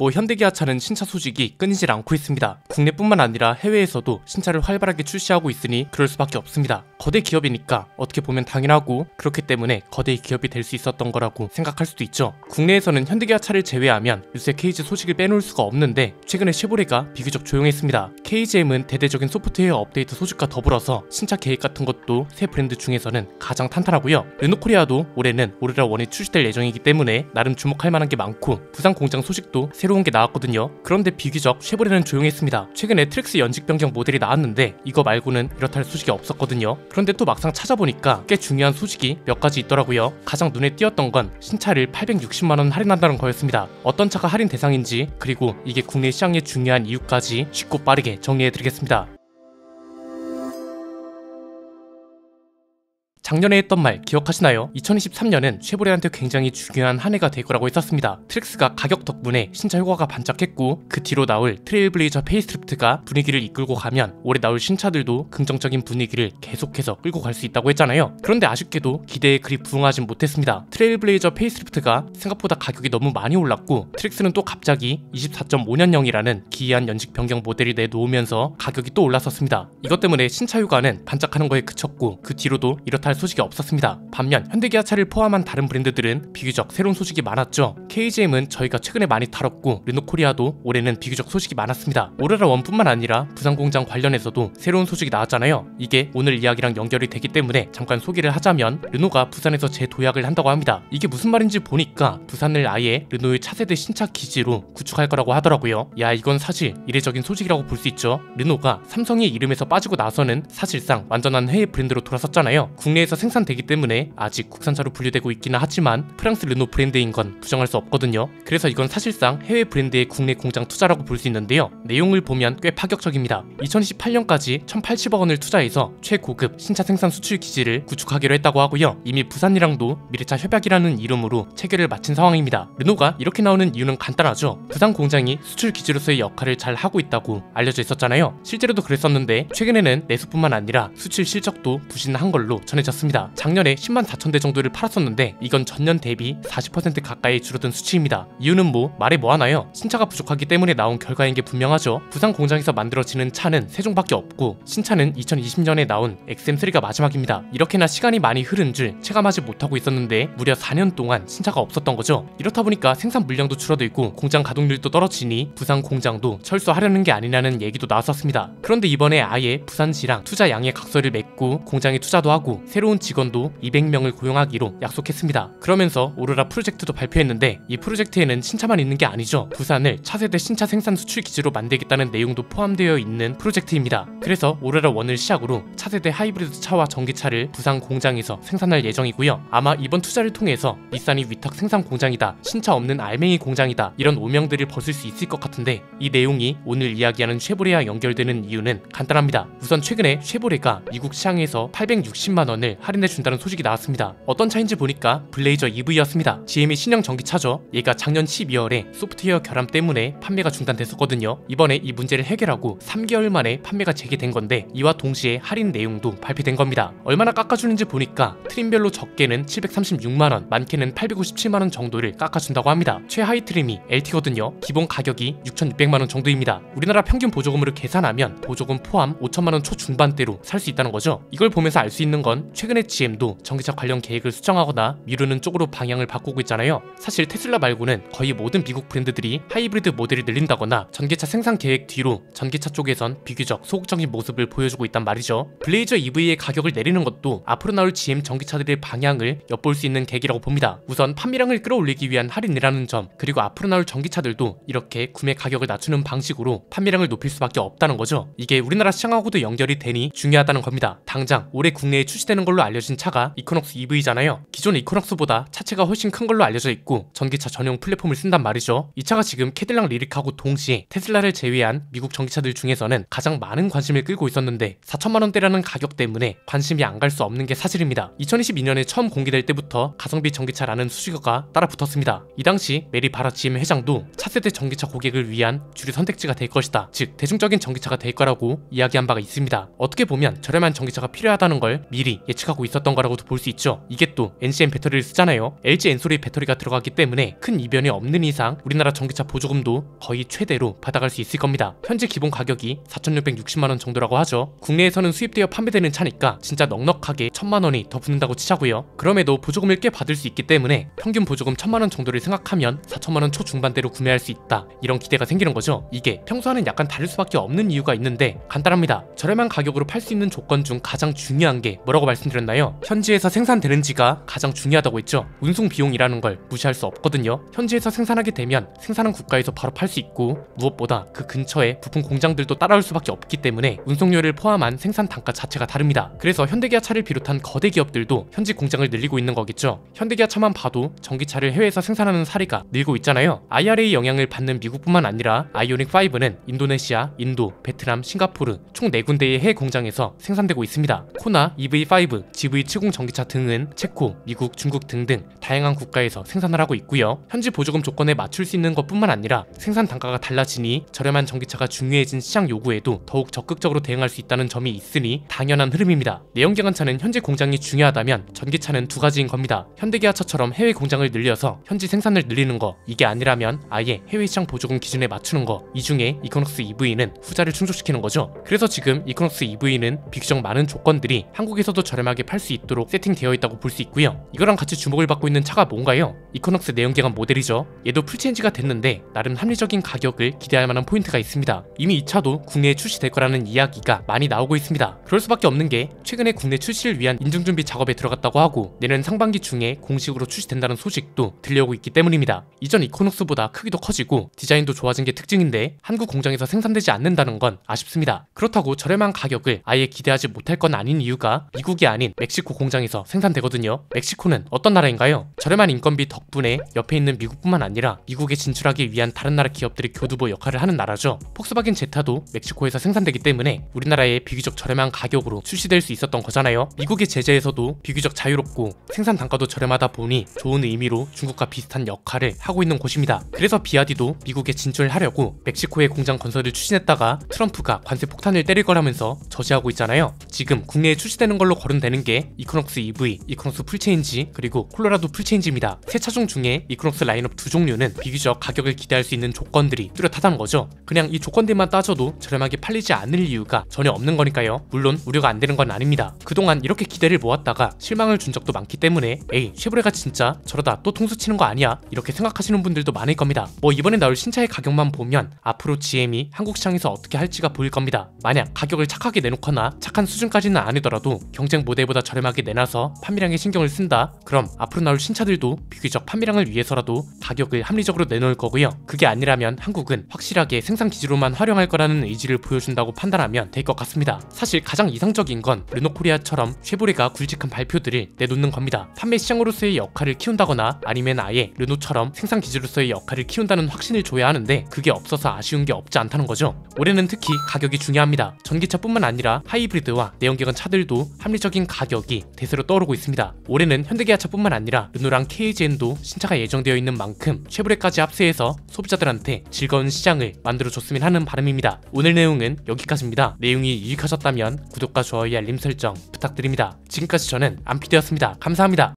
현대기아차는 신차 소식이 끊이질 않고 있습니다. 국내뿐만 아니라 해외에서도 신차를 활발하게 출시하고 있으니 그럴 수밖에 없습니다. 거대 기업이니까 어떻게 보면 당연하고 그렇기 때문에 거대 기업이 될 수 있었던 거라고 생각할 수도 있죠. 국내에서는 현대기아차를 제외하면 요새 KG 소식을 빼놓을 수가 없는데 최근에 쉐보레가 비교적 조용했습니다. KGM은 대대적인 소프트웨어 업데이트 소식과 더불어서 신차 계획 같은 것도 새 브랜드 중에서는 가장 탄탄하고요. 르노코리아도 올해는 오레라 1이 출시될 예정이기 때문에 나름 주목할 만한 게 많고 부산 공장 소식도 새로운 게 나왔거든요. 그런데 비교적 쉐보레는 조용했습니다. 최근에 트랙스 연식 변경 모델이 나왔는데 이거 말고는 이렇다 할 소식이 없었거든요. 그런데 또 막상 찾아보니까 꽤 중요한 소식이 몇 가지 있더라고요. 가장 눈에 띄었던 건 신차를 860만원 할인한다는 거였습니다. 어떤 차가 할인 대상인지 그리고 이게 국내 시장에 중요한 이유까지 쉽고 빠르게 정리해드리겠습니다. 작년에 했던 말 기억하시나요? 2023년은 쉐보레한테 굉장히 중요한 한 해가 될 거라고 했었습니다. 트랙스가 가격 덕분에 신차 효과가 반짝했고 그 뒤로 나올 트레일블레이저 페이스리프트가 분위기를 이끌고 가면 올해 나올 신차들도 긍정적인 분위기를 계속해서 끌고 갈 수 있다고 했잖아요. 그런데 아쉽게도 기대에 그리 부응하진 못했습니다. 트레일블레이저 페이스리프트가 생각보다 가격이 너무 많이 올랐고 트랙스는 또 갑자기 24.5년형이라는 기이한 연식 변경 모델이 내놓으면서 가격이 또 올랐었습니다. 이것 때문에 신차 효과는 반짝하는 거에 그쳤고 그 뒤로도 이렇다 할 소식이 없었습니다. 반면 현대기아차를 포함한 다른 브랜드들은 비교적 새로운 소식이 많았죠. KGM은 저희가 최근에 많이 다뤘고 르노코리아도 올해는 비교적 소식이 많았습니다. 오레라 1뿐만 아니라 부산 공장 관련해서도 새로운 소식이 나왔잖아요. 이게 오늘 이야기랑 연결이 되기 때문에 잠깐 소개를 하자면 르노가 부산에서 재도약을 한다고 합니다. 이게 무슨 말인지 보니까 부산을 아예 르노의 차세대 신차 기지로 구축할 거라고 하더라고요. 야, 이건 사실 이례적인 소식이라고 볼 수 있죠. 르노가 삼성의 이름에서 빠지고 나서는 사실상 완전한 해외 브랜드로 돌아섰잖아요. 국내에서 생산되기 때문에 아직 국산차로 분류되고 있기는 하지만 프랑스 르노 브랜드인 건 부정할 수 없거든요. 그래서 이건 사실상 해외 브랜드의 국내 공장 투자라고 볼 수 있는데요. 내용을 보면 꽤 파격적입니다. 2028년까지 1,080억 원을 투자해서 최고급 신차 생산 수출 기지를 구축하기로 했다고 하고요. 이미 부산이랑도 미래차 협약이라는 이름으로 체결을 마친 상황입니다. 르노가 이렇게 나오는 이유는 간단하죠. 부산 공장이 수출 기지로서의 역할을 잘 하고 있다고 알려져 있었잖아요. 실제로도 그랬었는데 최근에는 내수뿐만 아니라 수출 실적도 부진한 걸로 전해졌습니다. 작년에 10만 4천 대 정도를 팔았었는데 이건 전년 대비 40% 가까이 줄어든 수치입니다. 이유는 말해 뭐하나요? 신차가 부족하기 때문에 나온 결과인 게 분명하죠. 부산 공장에서 만들어지는 차는 세 종밖에 없고 신차는 2020년에 나온 XM3가 마지막입니다. 이렇게나 시간이 많이 흐른 줄 체감하지 못하고 있었는데 무려 4년 동안 신차가 없었던 거죠. 이렇다 보니까 생산 물량도 줄어들고 공장 가동률도 떨어지니 부산 공장도 철수하려는 게 아니냐는 얘기도 나왔었습니다. 그런데 이번에 아예 부산시랑 투자 양해 각서를 맺고 공장에 투자도 하고 새로운 직원도 200명을 고용하기로 약속했습니다. 그러면서 오로라 프로젝트도 발표했는데 이 프로젝트에는 신차만 있는 게 아니죠. 부산을 차세대 신차 생산 수출 기지로 만들겠다는 내용도 포함되어 있는 프로젝트입니다. 그래서 오로라 1을 시작으로 차세대 하이브리드 차와 전기차를 부산 공장에서 생산할 예정이고요. 아마 이번 투자를 통해서 닛산이 위탁 생산 공장이다, 신차 없는 알맹이 공장이다 이런 오명들을 벗을 수 있을 것 같은데 이 내용이 오늘 이야기하는 쉐보레와 연결되는 이유는 간단합니다. 우선 최근에 쉐보레가 미국 시장에서 860만 원을 할인해준다는 소식이 나왔습니다. 어떤 차인지 보니까 블레이저 EV였습니다. GM의 신형 전기차죠. 얘가 작년 12월에 소프트웨어 결함 때문에 판매가 중단됐었거든요. 이번에 이 문제를 해결하고 3개월 만에 판매가 재개된 건데 이와 동시에 할인 내용도 발표된 겁니다. 얼마나 깎아주는지 보니까 트림별로 적게는 736만원, 많게는 857만원 정도를 깎아준다고 합니다. 최하위 트림이 LT거든요. 기본 가격이 6,600만원 정도입니다. 우리나라 평균 보조금으로 계산하면 보조금 포함 5천만원 초중반대로 살 수 있다는 거죠. 이걸 보면서 알 수 있는 건 최근에 GM도 전기차 관련 계획을 수정하거나 미루는 쪽으로 방향을 바꾸고 있잖아요. 사실 테슬라 말고는 거의 모든 미국 브랜드들이 하이브리드 모델을 늘린다거나 전기차 생산 계획 뒤로 전기차 쪽에선 비교적 소극적인 모습을 보여주고 있단 말이죠. 블레이저 EV의 가격을 내리는 것도 앞으로 나올 GM 전기차들의 방향을 엿볼 수 있는 계기라고 봅니다. 우선 판매량을 끌어올리기 위한 할인이라는 점, 그리고 앞으로 나올 전기차들도 이렇게 구매 가격을 낮추는 방식으로 판매량을 높일 수밖에 없다는 거죠. 이게 우리나라 시장하고도 연결이 되니 중요하다는 겁니다. 당장 올해 국내에 출시되는 걸로 알려진 차가 이코넉스 EV잖아요. 기존 이코넉스보다 차체가 훨씬 큰 걸로 알려져 있고 전기차 전용 플랫폼을 쓴단 말이죠. 이 차가 지금 캐딜락 리릭하고 동시에 테슬라를 제외한 미국 전기차들 중에서는 가장 많은 관심을 끌고 있었는데 4천만원대라는 가격 때문에 관심이 안 갈 수 없는 게 사실입니다. 2022년에 처음 공개될 때부터 가성비 전기차라는 수식어가 따라 붙었습니다. 이 당시 메리 바라 GM 회장도 차세대 전기차 고객을 위한 주류 선택지가 될 것이다, 즉 대중적인 전기차가 될 거라고 이야기한 바가 있습니다. 어떻게 보면 저렴한 전기차가 필요하다는 걸 미리 예측 예측하고 있었던 거라고도 볼 수 있죠. 이게 또 NCM 배터리를 쓰잖아요. LG 엔솔이 배터리가 들어가기 때문에 큰 이변이 없는 이상 우리나라 전기차 보조금도 거의 최대로 받아갈 수 있을 겁니다. 현재 기본 가격이 4,660만원 정도라고 하죠. 국내에서는 수입되어 판매되는 차니까 진짜 넉넉하게 1,000만원이 더 붙는다고 치자고요. 그럼에도 보조금을 꽤 받을 수 있기 때문에 평균 보조금 1,000만원 정도를 생각하면 4,000만원 초중반대로 구매할 수 있다, 이런 기대가 생기는 거죠. 이게 평소와는 약간 다를 수밖에 없는 이유가 있는데 간단합니다. 저렴한 가격으로 팔 수 있는 조건 중 가장 중요한 게 뭐라고 말씀드렸나요? 현지에서 생산되는지가 가장 중요하다고 했죠. 운송 비용이라는 걸 무시할 수 없거든요. 현지에서 생산하게 되면 생산한 국가에서 바로 팔 수 있고, 무엇보다 그 근처에 부품 공장들도 따라올 수밖에 없기 때문에 운송료를 포함한 생산 단가 자체가 다릅니다. 그래서 현대기아차를 비롯한 거대 기업들도 현지 공장을 늘리고 있는 거겠죠. 현대기아차만 봐도 전기차를 해외에서 생산하는 사례가 늘고 있잖아요. IRA 영향을 받는 미국뿐만 아니라 아이오닉5는 인도네시아, 인도, 베트남, 싱가포르 총 4군데의 해외 공장에서 생산되고 있습니다. 코나, EV5, GV70 전기차 등은 체코, 미국, 중국 등등 다양한 국가에서 생산을 하고 있고요. 현지 보조금 조건에 맞출 수 있는 것뿐만 아니라 생산 단가가 달라지니 저렴한 전기차가 중요해진 시장 요구에도 더욱 적극적으로 대응할 수 있다는 점이 있으니 당연한 흐름입니다. 내연기관차는 현지 공장이 중요하다면 전기차는 두 가지인 겁니다. 현대기아차처럼 해외 공장을 늘려서 현지 생산을 늘리는 거, 이게 아니라면 아예 해외 시장 보조금 기준에 맞추는 거, 이 중에 이코노스 EV는 후자를 충족시키는 거죠. 그래서 지금 이코노스 EV는 비교적 많은 조건들이 한국에서도 저렴하게 팔 수 있도록 세팅되어 있다고 볼 수 있고요. 이거랑 같이 주목을 받고 있는 차가 뭔가요? 이코노스 내연기관 모델이죠. 얘도 풀체인지가 됐는데 나름 합리적인 가격을 기대할 만한 포인트가 있습니다. 이미 이 차도 국내에 출시될 거라는 이야기가 많이 나오고 있습니다. 그럴 수밖에 없는 게 최근에 국내 출시를 위한 인증준비 작업에 들어갔다고 하고 내년 상반기 중에 공식으로 출시된다는 소식도 들려오고 있기 때문입니다. 이전 이코노스보다 크기도 커지고 디자인도 좋아진 게 특징인데 한국 공장에서 생산되지 않는다는 건 아쉽습니다. 그렇다고 저렴한 가격을 아예 기대하지 못할 건 아닌 이유가 미국이 아닌 멕시코 공장에서 생산되거든요. 멕시코는 어떤 나라인가요? 저렴한 인건비 덕분에 옆에 있는 미국뿐만 아니라 미국에 진출하기 위한 다른 나라 기업들의 교두보 역할을 하는 나라죠. 폭스바겐 제타도 멕시코에서 생산되기 때문에 우리나라에 비교적 저렴한 가격으로 출시될 수 있었던 거잖아요. 미국의 제재에서도 비교적 자유롭고 생산 단가도 저렴하다 보니 좋은 의미로 중국과 비슷한 역할을 하고 있는 곳입니다. 그래서 비아디도 미국에 진출을 하려고 멕시코의 공장 건설을 추진했다가 트럼프가 관세 폭탄을 때릴 거라면서 저지하고 있잖아요. 지금 국내에 출시되는 걸로 거론되는 게 이코노스 EV, 이코노스 풀체인지, 그리고 콜로라도 풀체인지입니다. 세 차종 중에 이코노스 라인업 두 종류는 비교적 가격을 기대할 수 있는 조건들이 뚜렷하다는 거죠. 그냥 이 조건들만 따져도 저렴하게 팔리지 않을 이유가 전혀 없는 거니까요. 물론 우려가 안 되는 건 아닙니다. 그동안 이렇게 기대를 모았다가 실망을 준 적도 많기 때문에 에이, 쉐보레가 진짜 저러다 또 통수 치는 거 아니야? 이렇게 생각하시는 분들도 많을 겁니다. 뭐 이번에 나올 신차의 가격만 보면 앞으로 GM이 한국 시장에서 어떻게 할지가 보일 겁니다. 만약 가격을 착하게 내놓거나 착한 수준까지는 아니더라도 경쟁 모델보다 저렴하게 내놔서 판매량에 신경을 쓴다? 그럼 앞으로 나올 신차들도 비교적 판매량을 위해서라도 가격을 합리적으로 내놓을 거고요. 그게 아니라면 한국은 확실하게 생산 기지로만 활용할 거라는 의지를 보여준다고 판단하면 될 것 같습니다. 사실 가장 이상적인 건 르노코리아처럼 쉐보레가 굵직한 발표들을 내놓는 겁니다. 판매 시장으로서의 역할을 키운다거나 아니면 아예 르노처럼 생산 기지로서의 역할을 키운다는 확신을 줘야 하는데 그게 없어서 아쉬운 게 없지 않다는 거죠. 올해는 특히 가격이 중요합니다. 전기차뿐만 아니라 하이브리드와 내연기관 차들도 합리적인 가격이 대세로 떠오르고 있습니다. 올해는 현대기아차뿐만 아니라 르노랑 KGN도 신차가 예정되어 있는 만큼 쉐보레까지 합세해서 소비자들한테 즐거운 시장을 만들어줬으면 하는 바람입니다. 오늘 내용은 여기까지입니다. 내용이 유익하셨다면 구독과 좋아요, 알림 설정 부탁드립니다. 지금까지 저는 안피디였습니다. 감사합니다.